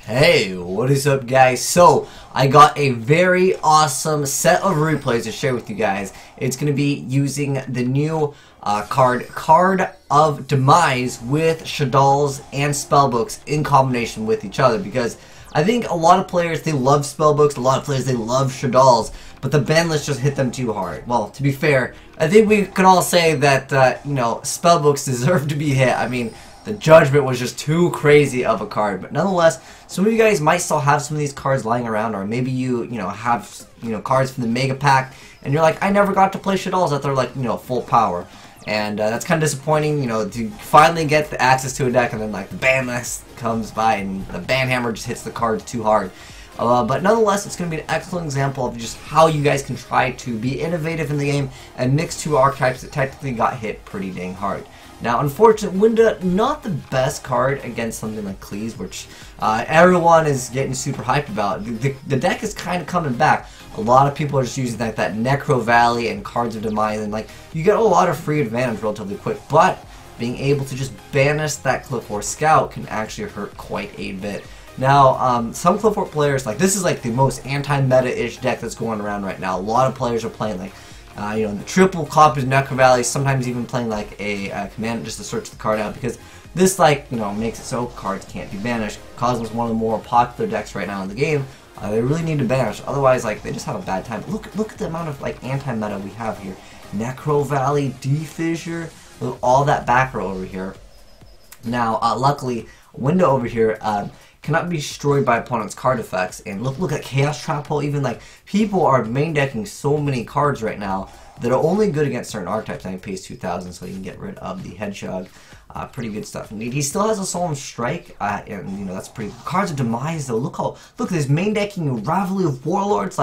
Hey, what is up guys? So, I got a very awesome set of replays to share with you guys. It's going to be using the new Card of Demise with Shaddolls and Spellbooks in combination with each other, because I think a lot of players, they love Spellbooks, a lot of players, they love Shaddolls, but the ban list just hit them too hard. Well, to be fair, I think we can all say that, Spellbooks deserve to be hit. I mean, the Judgment was just too crazy of a card, but nonetheless, some of you guys might still have some of these cards lying around, or maybe you have cards from the Mega Pack, and you're like, I never got to play Shaddolls at their full power, and that's kind of disappointing, to finally get the access to a deck, and then the ban list comes by, and the ban hammer just hits the cards too hard. But nonetheless, it's going to be an excellent example of just how you guys can try to be innovative in the game and mix two archetypes that technically got hit pretty dang hard. Now, unfortunately, Winda, not the best card against something like Kleeze, which everyone is getting super hyped about. The deck is kind of coming back. A lot of people are just using that Necro Valley and Cards of Demise, and you get a lot of free advantage relatively quick, but being able to just banish that Cliff War Scout can actually hurt quite a bit. Now, some Cliff War players, this is the most anti-meta-ish deck that's going around right now. A lot of players are playing the triple copies of Necro Valley, sometimes even playing a command just to search the card out, because this makes it so cards can't be banished. Cosmos is one of the more popular decks right now in the game. They really need to banish, otherwise they just have a bad time. Look at the amount of anti-meta we have here. Necro Valley, D-Fissure, all that back row over here. Now, luckily, Winda over here cannot be destroyed by opponent's card effects, and look at Chaos Trap Hole. Even people are main decking so many cards right now that are only good against certain archetypes. And he pays 2,000, so you can get rid of the Hedgehog. Pretty good stuff indeed. He still has a Solemn Strike, and that's pretty. Cards of Demise though. Look at this main decking Ravelry of Warlords.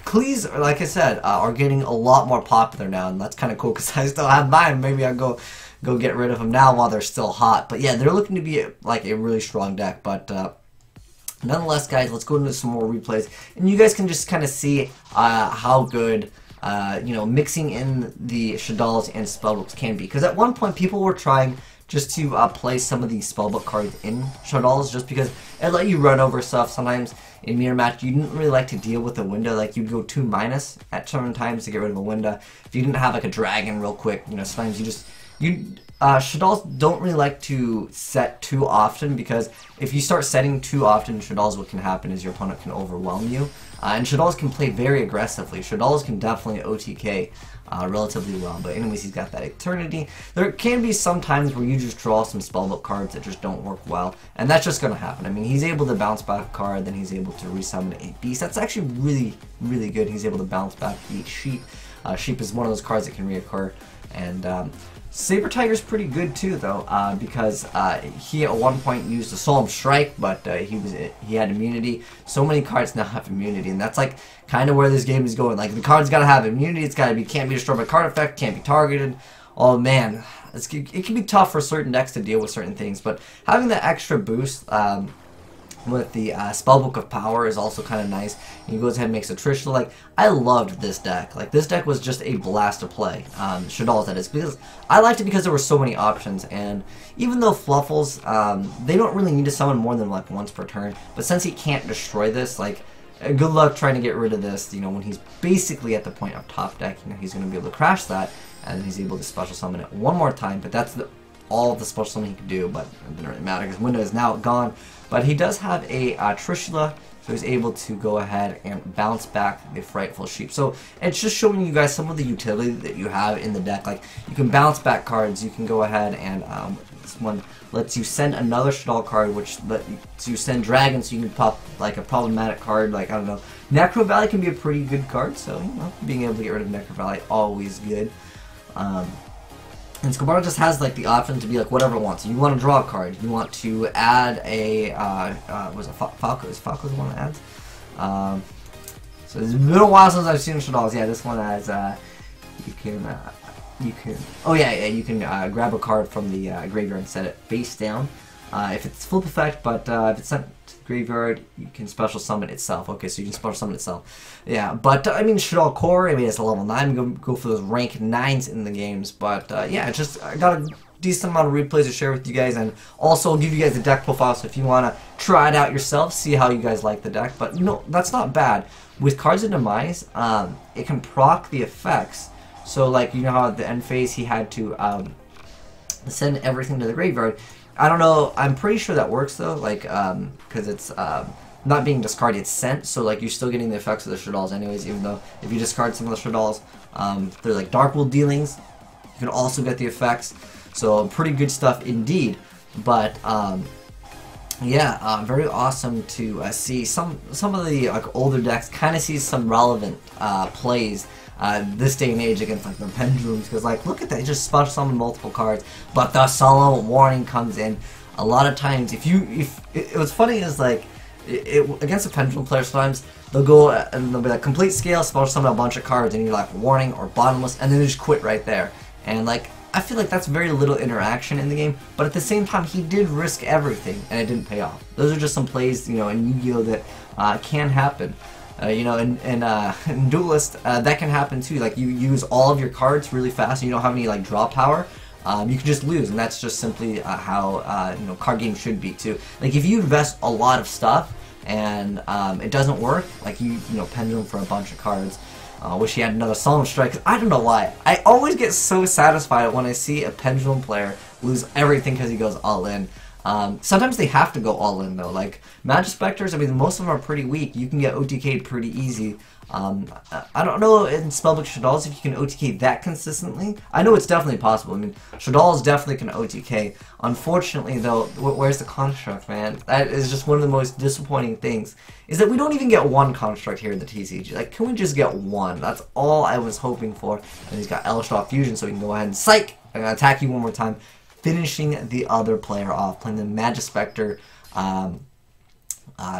Kleeze, like I said, are getting a lot more popular now, and that's kind of cool because I still have mine. Maybe I'll go get rid of them now while they're still hot. But yeah, they're looking to be a really strong deck. But nonetheless, guys, let's go into some more replays, and you guys can just kind of see how good mixing in the Shaddolls and Spellbooks can be. Because at one point, people were trying just to play some of these Spellbook cards in Shaddolls, just because it let you run over stuff. Sometimes in mirror match, you didn't really like to deal with a Winda. You'd go 2- at certain times to get rid of a Winda. If you didn't have a dragon real quick, sometimes Shaddolls don't really like to set too often, because if you start setting too often, Shaddolls, what can happen is your opponent can overwhelm you. And Shaddolls can play very aggressively. Shaddolls can definitely OTK relatively well. But anyways, he's got that Eternity. There can be some times where you just draw some Spellbook cards that just don't work well, and that's just going to happen. I mean, he's able to bounce back a card, then he's able to resummon a Beast. That's actually really, really good. He's able to bounce back the Sheep. Sheep is one of those cards that can reoccur. And Saber Tiger's pretty good too, though, because he at one point used a Solemn Strike, but he had immunity. So many cards now have immunity, and that's kind of where this game is going. The card's got to have immunity. It's got to be can't be destroyed by card effect, can't be targeted. Oh man, it can be tough for certain decks to deal with certain things, but having that extra boost with the Spellbook of Power is also kind of nice. And he goes ahead and makes a Trishula. I loved this deck. This deck was just a blast to play. Shaddolls, that is, because I liked it because there were so many options. And even though Fluffles, they don't really need to summon more than once per turn. But since he can't destroy this, good luck trying to get rid of this. When he's basically at the point of top deck, he's going to be able to crash that, and he's able to special summon it one more time. But that's all of the special summon he can do. But it doesn't really matter because Winda is now gone. But he does have a Trishula, so he's able to go ahead and bounce back the Frightful Sheep. So it's just showing you guys some of the utility that you have in the deck. You can bounce back cards, you can go ahead and this one lets you send another Shaddolls card, which lets you send dragons, so you can pop a problematic card, I don't know. Necro Valley can be a pretty good card, so being able to get rid of Necro Valley, always good. And Scobardo just has the option to be whatever it wants. You want to draw a card. You want to add a was it Falco? Is Falco the one that adds? So it's been a while since I've seen Shaddolls. Yeah, this one has you can you can grab a card from the graveyard and set it face down. If it's flip effect, but if it's sent to the graveyard, you can special summon itself. Okay, so you can special summon itself. Yeah, but I mean, Shaddolls Core, it's a level 9. Go for those rank 9s in the games. But yeah, I got a decent amount of replays to share with you guys, and also I'll give you guys the deck profile, so if you want to try it out yourself, see how you guys like the deck. But no, that's not bad. With Cards of Demise, it can proc the effects. So like, you know how at the end phase he had to send everything to the graveyard. I don't know, I'm pretty sure that works though, like, because it's not being discarded, it's sent, so like you're still getting the effects of the Shaddolls anyways, even though if you discard some of the Shaddolls, they're like Darkwold dealings, you can also get the effects, so pretty good stuff indeed. But yeah, very awesome to see some of the like older decks kind of see some relevant plays this day and age against like the Pendulums, because like look at that, it just special summon multiple cards, but the solo warning comes in. A lot of times, what's funny is like against a Pendulum player, sometimes they'll go and they'll be like complete scale, special summon a bunch of cards, and you're like warning or bottomless, and then they just quit right there. And like I feel like that's very little interaction in the game, but at the same time he did risk everything and it didn't pay off. Those are just some plays, you know, in Yu-Gi-Oh that can happen. You know, in Duelist, that can happen too. Like you use all of your cards really fast, and you don't have any like draw power. You can just lose, and that's just simply how you know, card games should be too. Like if you invest a lot of stuff and it doesn't work, like you know, Pendulum for a bunch of cards. Wish he had another Solemn Strike, 'cause I don't know why. I always get so satisfied when I see a Pendulum player lose everything because he goes all in. Sometimes they have to go all in though. Like Magispectors, I mean, most of them are pretty weak. You can get OTK'd pretty easy. I don't know in Spellbook Shaddolls if you can OTK that consistently. I know it's definitely possible. I mean, Shaddolls definitely can OTK. Unfortunately though, where's the construct, man? That is just one of the most disappointing things, is that we don't even get one construct here in the TCG. Like, can we just get one? That's all I was hoping for. And he's got Elishdoth Fusion, so he can go ahead and psych! I'm gonna attack you one more time, finishing the other player off, playing the Magispector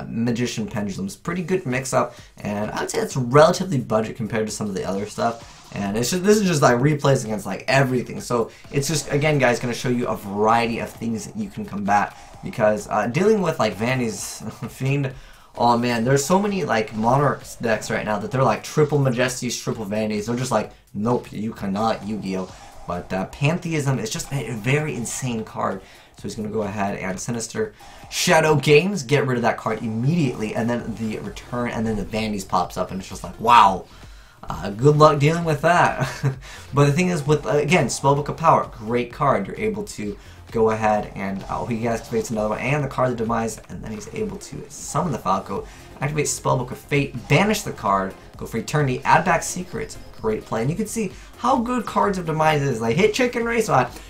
Magician Pendulums. Pretty good mix-up, and I'd say it's relatively budget compared to some of the other stuff. And it's just, this is just like replays against like everything. So it's just, again guys, going to show you a variety of things that you can combat, because dealing with like Vanity's Fiend, oh man, there's so many like Monarchs decks right now that they're like triple Majesties, triple Vanities. They're just like, nope, you cannot Yu-Gi-Oh! But Pantheism is just a very insane card. So he's going to go ahead and Sinister Shadow Games, get rid of that card immediately, and then the return, and then the Vanities pops up, and it's just like, wow, good luck dealing with that. But the thing is, with again, Spellbook of Power, great card. You're able to go ahead and he activates another one, and the Card of Demise, and then he's able to summon the Falco, activate Spellbook of Fate, banish the card, go for Eternity, add back Secrets. Great play, and you can see how good Cards of Demise is. Like, hit Chicken Race,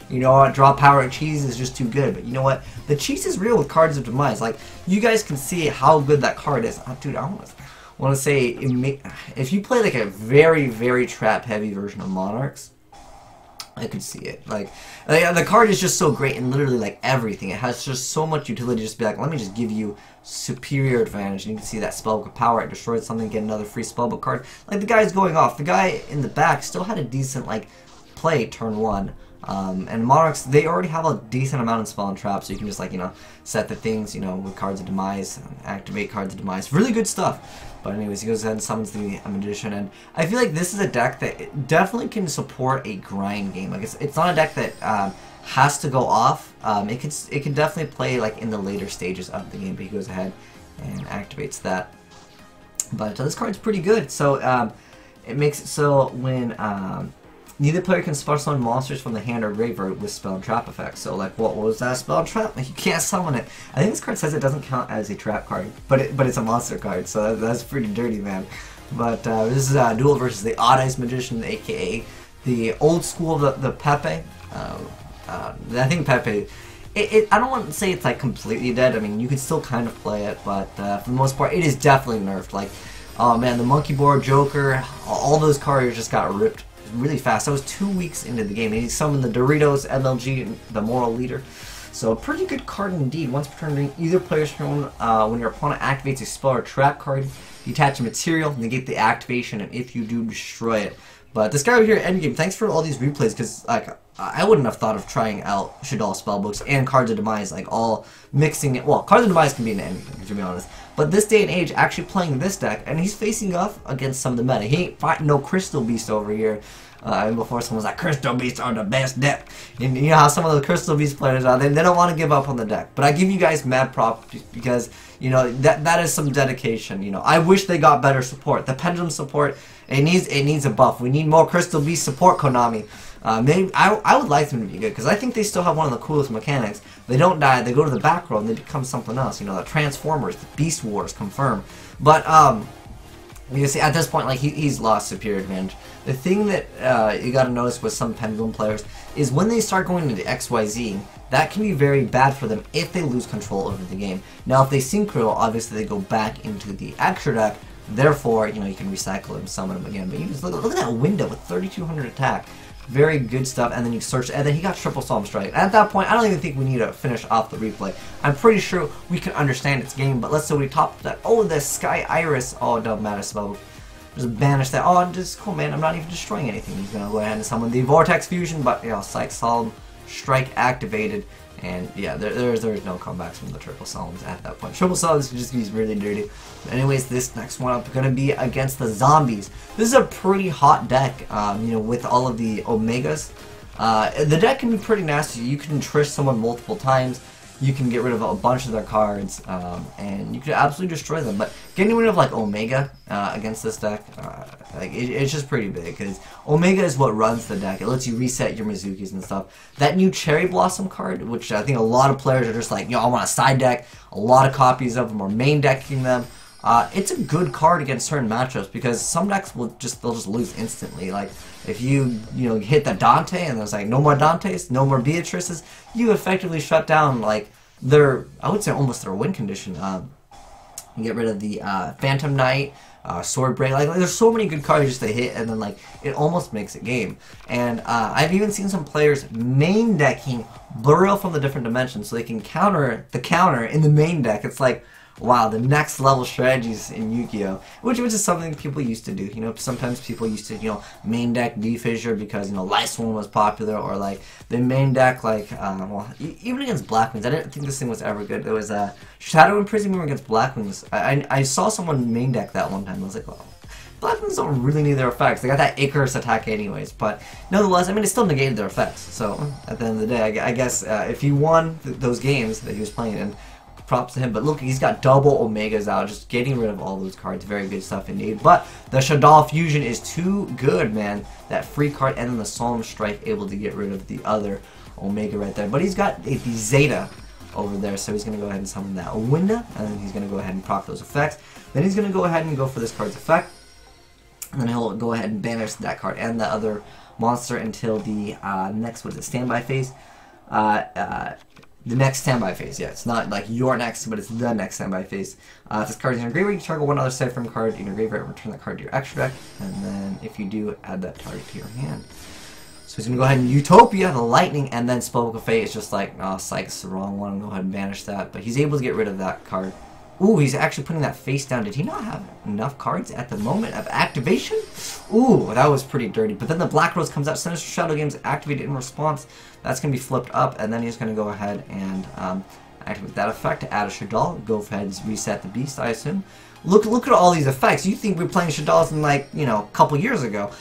you know what, draw power and cheese is just too good. But you know what, the cheese is real with Cards of Demise. Like, you guys can see how good that card is. Dude, I want to say, if you play like a very, very trap heavy version of Monarchs, I could see it. Like the card is just so great in literally like everything. It has just so much utility. Just be like, let me just give you superior advantage. And you can see that Spellbook of Power, it destroyed something, get another free Spellbook card. Like, the guy's going off. The guy in the back still had a decent like play turn one. And Monarchs, they already have a decent amount of spell and trap, so you can just like, you know, set the things, you know, with Cards of Demise, activate Cards of Demise. Really good stuff. But anyways, he goes ahead and summons the Magician, and I feel like this is a deck that definitely can support a grind game. Like, it's not a deck that has to go off. It can definitely play like in the later stages of the game, but he goes ahead and activates that. But this card's pretty good. So it makes it so when neither player can special summon monsters from the hand or graveyard with spell and trap effects. So like, what was that spell and trap? You can't summon it. I think this card says it doesn't count as a trap card, but it's a monster card, so that's pretty dirty, man. But this is a duel versus the Odd Eyes Magician, aka the old school of the Pepe. I think Pepe. I don't want to say it's like completely dead. I mean, you could still kind of play it, but for the most part, it is definitely nerfed. Like, oh man, the Monkey Board, Joker, all those cards just got ripped really fast. That was 2 weeks into the game, and he summoned the Doritos, MLG, and the Moral Leader. So a pretty good card indeed. Once per turn, either player's turn, when your opponent activates a spell or trap card, you attach a material, negate the activation, and if you do, destroy it. But this guy over here at Endgame, thanks for all these replays, because like I wouldn't have thought of trying out Shaddoll Spellbooks and Cards of Demise, like all mixing it. Well, Cards of Demise can be in anything, to be honest. But this day and age, actually playing this deck, and he's facing off against some of the meta. He ain't fighting no Crystal Beast over here. Before someone was like, Crystal Beasts are the best deck. And you know how some of the Crystal Beast players are, they don't want to give up on the deck. But I give you guys mad props because, you know, that is some dedication. You know, I wish they got better support. The Pendulum support, it needs a buff. We need more Crystal Beast support, Konami. Maybe I would like them to be good because I think they still have one of the coolest mechanics. They don't die, they go to the back row and they become something else. You know, the Transformers, the Beast Wars confirm. But you see, at this point, like he's lost superior advantage. The thing that you got to notice with some Pendulum players is when they start going into XYZ, that can be very bad for them if they lose control over the game. Now, if they synchro, obviously they go back into the extra deck. Therefore, you know, you can recycle them, summon them again. But you just look at that window with 3,200 attack. Very good stuff, and then you search, and then he got triple Solemn Strike. At that point, I don't even think we need to finish off the replay. I'm pretty sure we can understand its game, but let's say we top that. Oh, the Sky Iris. Oh, it doesn't matter, Spell. Just banish that. Oh, just cool, man. I'm not even destroying anything. He's gonna go ahead and summon the Vortex Fusion, but you know, Psych Solemn Strike activated, and yeah, there's no comebacks from the triple Solemns at that point. Triple Solemns just be really dirty. But anyways, this next one up gonna be against the Zombies. This is a pretty hot deck, you know, with all of the Omegas. The deck can be pretty nasty. You can Trish someone multiple times. You can get rid of a bunch of their cards, and you can absolutely destroy them. But getting rid of like Omega against this deck, like it's just pretty big because Omega is what runs the deck. It lets you reset your Mizukis and stuff. That new Cherry Blossom card, which I think a lot of players are just like, yo, I want a side deck. A lot of copies of them or main decking them. It's a good card against certain matchups because some decks they'll just lose instantly. Like if you hit the Dante and there's like no more Dantes, no more Beatrices, you effectively shut down like I would say almost their win condition. You get rid of the Phantom Knight, Sword Break. Like there's so many good cards just to hit, and then like it almost makes a game. And I've even seen some players main decking Burial from the different dimensions so they can counter the counter in the main deck. It's like, wow, the next level strategies in Yu-Gi-Oh! Which is something people used to do. You know, sometimes people used to, you know, main deck D-Fissure because, you know, Lightsworn was popular, or like the main deck, like, well, even against Blackwings. I didn't think this thing was ever good. It was Shadow Imprisonment against Blackwings. I saw someone main deck that one time. I was like, well, Blackwings don't really need their effects. They got that Icarus attack anyways, but nonetheless, I mean, it still negated their effects. So at the end of the day, I guess if he won those games that he was playing in, props to him. But look, he's got double Omegas out, just getting rid of all those cards. Very good stuff indeed. But the Shaddoll Fusion is too good, man. That free card and then the Solemn Strike able to get rid of the other Omega right there. But he's got the Zeta over there, so he's going to go ahead and summon that Owinda, and then he's going to go ahead and proc those effects. Then he's going to go ahead and go for this card's effect, and then he'll go ahead and banish that card and the other monster until the next, standby phase? The next standby phase, yeah. It's not like your next, but it's the next standby phase. If this card is in your graveyard, you target one other side from card in your graveyard, return that card to your extra deck, and then if you do, add that target to your hand. So he's going to go ahead and Utopia, the Lightning, and then Spellbook of Fate is just like, oh, Psych's the wrong one, go ahead and banish that. But he's able to get rid of that card. Ooh, he's actually putting that face down. Did he not have enough cards at the moment of activation? Ooh, that was pretty dirty. But then the Black Rose comes out. Sinister Shadow Games activated in response. That's going to be flipped up. And then he's going to go ahead and activate that effect to add a Shaddoll. Go ahead and reset the beast, I assume. Look at all these effects. You think we were playing Shaddolls in, like, you know, a couple years ago.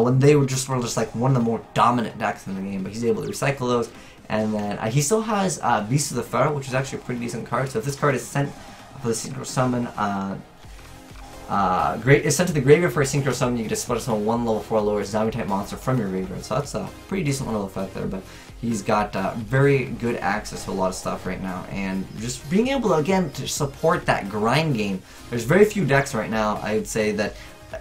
When they were just like one of the more dominant decks in the game. But he's able to recycle those. And then he still has Beast of the Pharaoh, which is actually a pretty decent card. So if this card is sent for the Synchro Summon, it's sent to the graveyard for a Synchro Summon, you can just special summon one level 4 lower zombie type monster from your graveyard. So that's a pretty decent little effect there, but he's got very good access to a lot of stuff right now. And just being able to, again, to support that grind game. There's very few decks right now, I would say, that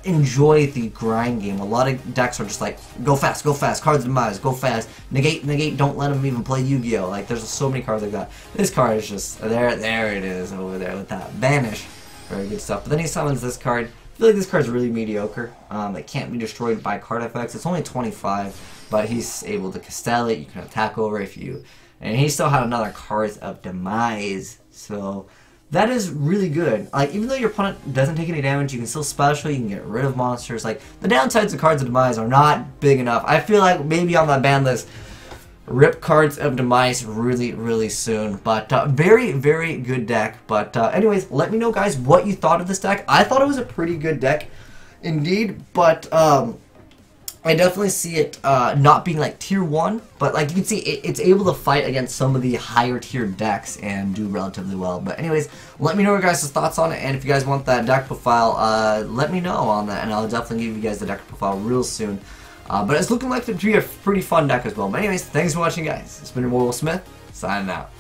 enjoy the grind game. A lot of decks are just like, go fast, cards of demise, go fast, negate, don't let them even play Yu-Gi-Oh! Like, there's so many cards like that. This card is just, there it is over there with that Vanish. Very good stuff. But then he summons this card. I feel like this card's really mediocre. It can't be destroyed by card effects. It's only 25, but he's able to Castell it. You can attack over if you, and he still had another Cards of Demise. So that is really good. Like, even though your opponent doesn't take any damage, you can still special, you can get rid of monsters. Like, the downsides of Cards of Demise are not big enough. I feel like maybe on that ban list, rip Cards of Demise really soon. But very, very good deck. But anyways, let me know, guys, what you thought of this deck. I thought it was a pretty good deck indeed, but I definitely see it not being like tier 1, but like you can see it's able to fight against some of the higher tier decks and do relatively well. But anyways, let me know your guys' thoughts on it, and if you guys want that deck profile, let me know on that, and I'll definitely give you guys the deck profile real soon. But it's looking like to be a pretty fun deck as well. But anyways, thanks for watching, guys. It's been your boy Will Smith, signing out.